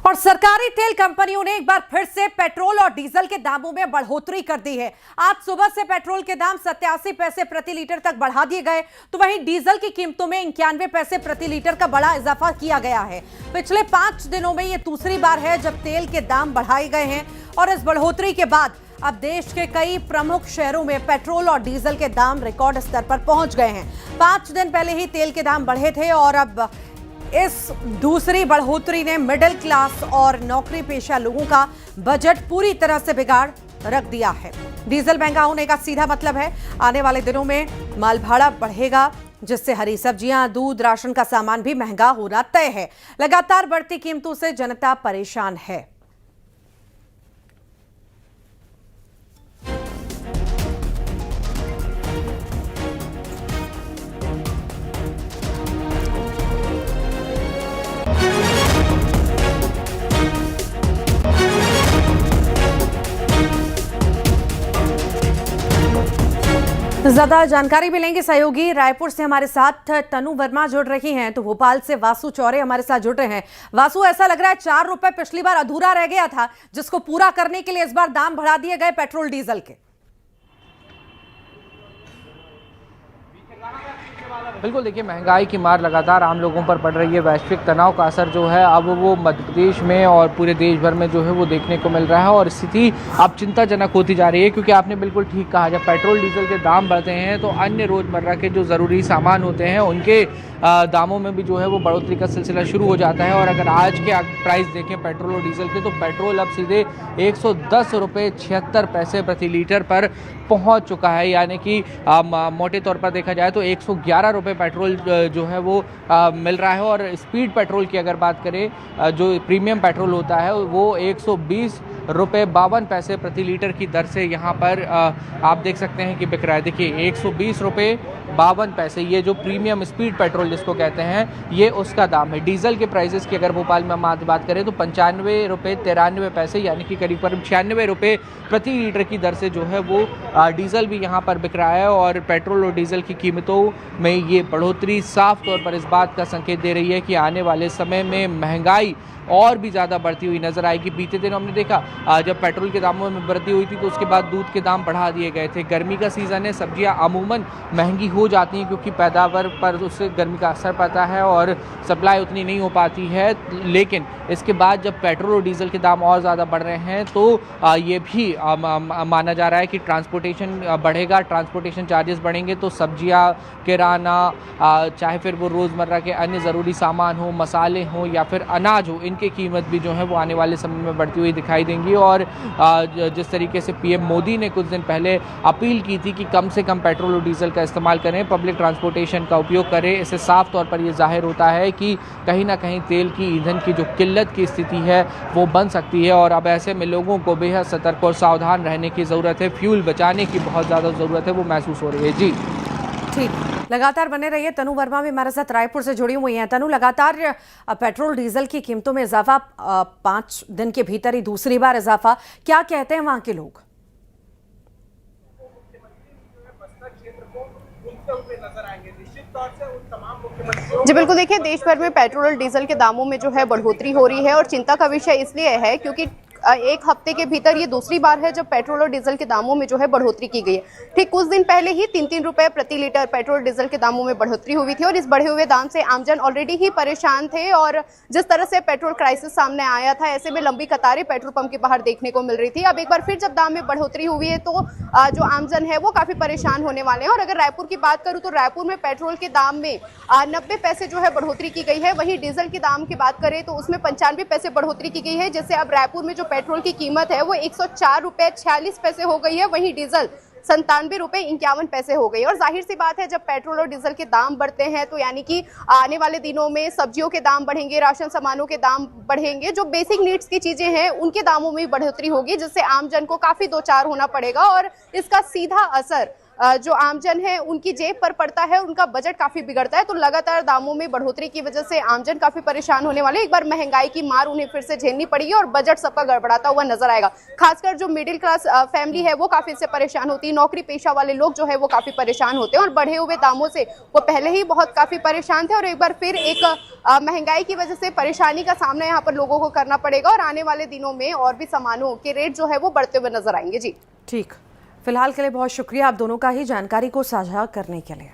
और सरकारी तेल कंपनियों ने एक बार फिर से पेट्रोल और डीजल के दामों में बढ़ोतरी कर दी है। आज सुबह से पेट्रोल के दाम 87 पैसे प्रति लीटर तक बढ़ा दिए गए, तो वहीं डीजल की कीमतों में 91 पैसे प्रति लीटर का बड़ा इजाफा किया गया है। पिछले 5 दिनों में यह दूसरी बार है जब तेल के दाम बढ़ाए गए हैं और इस बढ़ोतरी के बाद अब देश के कई प्रमुख शहरों में पेट्रोल और डीजल के दाम रिकॉर्ड स्तर पर पहुंच गए हैं। 5 दिन पहले ही तेल के दाम बढ़े थे और अब इस दूसरी बढ़ोतरी ने मिडिल क्लास और नौकरी पेशा लोगों का बजट पूरी तरह से बिगाड़ रख दिया है। डीजल महंगा होने का सीधा मतलब है आने वाले दिनों में माल भाड़ा बढ़ेगा, जिससे हरी सब्जियां, दूध, राशन का सामान भी महंगा होना तय है। लगातार बढ़ती कीमतों से जनता परेशान है। ज्यादा जानकारी भी लेंगे। सहयोगी रायपुर से हमारे साथ तनु वर्मा जुड़ रही हैं, तो भोपाल से वासु चौरे हमारे साथ जुड़ रहे हैं। वासु, ऐसा लग रहा है 4 रुपए पिछली बार अधूरा रह गया था, जिसको पूरा करने के लिए इस बार दाम बढ़ा दिए गए पेट्रोल डीजल के। बिल्कुल, देखिए महंगाई की मार लगातार आम लोगों पर पड़ रही है। वैश्विक तनाव का असर जो है अब वो मध्य प्रदेश में और पूरे देश भर में जो है वो देखने को मिल रहा है और स्थिति अब चिंताजनक होती जा रही है, क्योंकि आपने बिल्कुल ठीक कहा, जब पेट्रोल डीजल के दाम बढ़ते हैं तो अन्य रोज़मर्रा के जो ज़रूरी सामान होते हैं उनके दामों में भी जो है वो बढ़ोतरी का सिलसिला शुरू हो जाता है। और अगर आज के प्राइस देखें पेट्रोल और डीजल के, तो पेट्रोल अब सीधे 110 रुपये 76 पैसे प्रति लीटर पर पहुंच चुका है, यानी कि मोटे तौर पर देखा जाए तो 111 रुपये पेट्रोल जो है वो मिल रहा है। और स्पीड पेट्रोल की अगर बात करें, जो प्रीमियम पेट्रोल होता है, वो 120 रुपये 52 पैसे प्रति लीटर की दर से यहाँ पर आप देख सकते हैं कि बिक रहा है। देखिए 120 रुपये 52 पैसे, ये जो प्रीमियम स्पीड पेट्रोल जिसको कहते हैं, ये उसका दाम है। डीजल के प्राइसेस की अगर भोपाल में हम बात करें तो 95 रुपये 93 पैसे, यानी कि करीब 96 रुपये प्रति लीटर की दर से जो है वो डीजल भी यहाँ पर बिक रहा है। और पेट्रोल और डीजल की कीमतों में ये बढ़ोतरी साफ तौर पर इस बात का संकेत दे रही है कि आने वाले समय में महंगाई और भी ज़्यादा बढ़ती हुई नजर आएगी। बीते दिन हमने देखा जब पेट्रोल के दामों में वृद्धि हुई थी तो उसके बाद दूध के दाम बढ़ा दिए गए थे। गर्मी का सीज़न है, सब्जियां अमूमन महंगी हो जाती हैं क्योंकि पैदावार पर उससे गर्मी का असर पड़ता है और सप्लाई उतनी नहीं हो पाती है। लेकिन इसके बाद जब पेट्रोल और डीजल के दाम और ज़्यादा बढ़ रहे हैं तो ये भी माना जा रहा है कि ट्रांसपोर्टेशन बढ़ेगा, ट्रांसपोर्टेशन चार्जेस बढ़ेंगे तो सब्जियाँ, किराना, चाहे फिर वो रोज़मर्रा के अन्य ज़रूरी सामान हो, मसाले हों या फिर अनाज हो, की कीमत भी जो है वो आने वाले समय में बढ़ती हुई दिखाई देंगी। और जिस तरीके से पीएम मोदी ने कुछ दिन पहले अपील की थी कि कम से कम पेट्रोल और डीजल का इस्तेमाल करें, पब्लिक ट्रांसपोर्टेशन का उपयोग करें, इससे साफ तौर पर ये जाहिर होता है कि कहीं ना कहीं तेल की, ईंधन की जो किल्लत की स्थिति है वो बन सकती है। और अब ऐसे में लोगों को बेहद सतर्क और सावधान रहने की ज़रूरत है, फ्यूल बचाने की बहुत ज़्यादा ज़रूरत है, वो महसूस हो रही है। जी ठीक, लगातार बने रहिए। तनु वर्मा भी हमारे साथ रायपुर से जुड़ी हुई हैं। तनु, लगातार पेट्रोल डीजल की कीमतों में इजाफा, 5 दिन के भीतर ही दूसरी बार इजाफा, क्या कहते हैं वहां के लोग? जी बिल्कुल, देखिए देश भर में पेट्रोल और डीजल के दामों में जो है बढ़ोतरी हो रही है और चिंता का विषय इसलिए है क्योंकि एक हफ्ते के भीतर ये दूसरी बार है जब पेट्रोल और डीजल के दामों में जो है बढ़ोतरी की गई है। ठीक कुछ दिन पहले ही 3-3 रुपए प्रति लीटर पेट्रोल डीजल के दामों में बढ़ोतरी हुई थी और इस बढ़े हुए दाम से आमजन ऑलरेडी ही परेशान थे। और जिस तरह से पेट्रोल क्राइसिस सामने आया था, ऐसे में लंबी कतारें पेट्रोल पंप के बाहर देखने को मिल रही थी। अब एक बार फिर जब दाम में बढ़ोतरी हुई है तो जो आमजन है वो काफी परेशान होने वाले हैं। और अगर रायपुर की बात करूँ तो रायपुर में पेट्रोल के दाम में 90 पैसे जो है बढ़ोतरी की गई है। वहीं डीजल के दाम की बात करें तो उसमें 95 पैसे बढ़ोतरी की गई है, जिससे अब रायपुर में जो पेट्रोल की कीमत है वो 104 रुपये 46 पैसे हो गई है। वहीं डीजल 97 रुपये 51 पैसे हो गई। और जाहिर सी बात है, जब पेट्रोल और डीजल के दाम बढ़ते हैं तो यानी कि आने वाले दिनों में सब्जियों के दाम बढ़ेंगे, राशन सामानों के दाम बढ़ेंगे, जो बेसिक नीड्स की चीजें हैं उनके दामों में बढ़ोतरी होगी, जिससे आम जन को काफी दो चार होना पड़ेगा। और इसका सीधा असर जो आमजन है उनकी जेब पर पड़ता है, उनका बजट काफी बिगड़ता है। तो लगातार दामों में बढ़ोतरी की वजह से आमजन काफी परेशान होने वाले। एक बार महंगाई की मार उन्हें फिर से झेलनी पड़ेगी और बजट सबका गड़बड़ाता हुआ नजर आएगा। खासकर जो मिडिल क्लास फैमिली है वो काफी इससे परेशान होती है। नौकरी पेशा वाले लोग जो है वो काफी परेशान होते हैं और बढ़े हुए दामों से वो पहले ही बहुत काफी परेशान थे और एक बार फिर एक महंगाई की वजह से परेशानी का सामना यहाँ पर लोगों को करना पड़ेगा और आने वाले दिनों में और भी सामानों के रेट जो है वो बढ़ते हुए नजर आएंगे। जी ठीक, फिलहाल के लिए बहुत शुक्रिया आप दोनों का ही जानकारी को साझा करने के लिए।